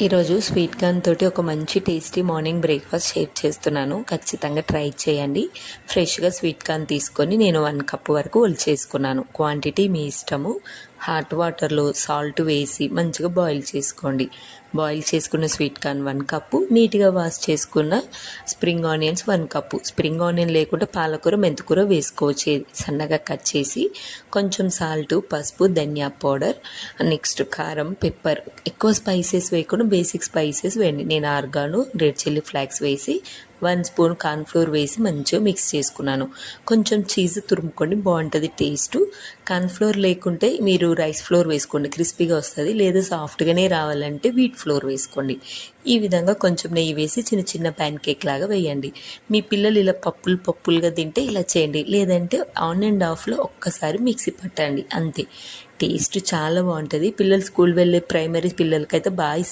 ఈరోజు sweet corn తోటి ఒక మంచి టేస్టీ మార్నింగ్ బ్రేక్ఫాస్ట్ షేర్ చేస్తున్నాను. ఖచ్చితంగా ట్రై చేయండి. ఫ్రెష్గా స్వీట్ కార్న్ తీసుకొని నేను 1 కప్ వరకు ఒలిచేసుకున్నాను. క్వాంటిటీ మీ ఇష్టము. హాట్ వాటర్లో సాల్ట్ వేసి మంచిగా బాయిల్ చేసుకోండి. బాయిల్ చేసుకున్న స్వీట్ కార్న్ 1 కప్పు, నీట్గా వాష్ చేసుకున్న spring onions 1 cup. Spring onion లేకుంటే పాలకూర, మెంతికూర వేసుకోవచ్చు. సన్నగా కట్ చేసి కొంచెం సాల్ట్, పసుపు, ధనియా పౌడర్, నెక్స్ట్ కారం, పెప్పర్. ఎక్కువ స్పైసెస్ వేయకుండా బేసిక్ స్పైసెస్ వేయండి. నేను ఆర్గాను, రెడ్ చిల్లీ ఫ్లాక్స్ వేసి 1 స్పూన్ కార్న్ఫ్లోర్ వేసి మంచిగా మిక్స్ చేసుకున్నాను. కొంచెం చీజ్ తురుముకోండి, బాగుంటుంది టేస్ట్. కార్న్ఫ్లోర్ లేకుంటే మీరు రైస్ ఫ్లోర్ వేసుకోండి, క్రిస్పీగా వస్తుంది. లేదా సాఫ్ట్గానే రావాలంటే వీట్ ఫ్లోర్ వేసుకోండి. ఈ విధంగా కొంచెం నెయ్యి వేసి చిన్న చిన్న ప్యాన్ కేక్ లాగా వేయండి. మీ పిల్లలు ఇలా పప్పులుగా తింటే ఇలా చేయండి. లేదంటే ఆన్ అండ్ ఆఫ్లో ఒక్కసారి మిక్సీ పట్టండి, అంతే. టేస్ట్ చాలా బాగుంటుంది. పిల్లలు స్కూల్ వెళ్ళే ప్రైమరీ పిల్లలకైతే బాగా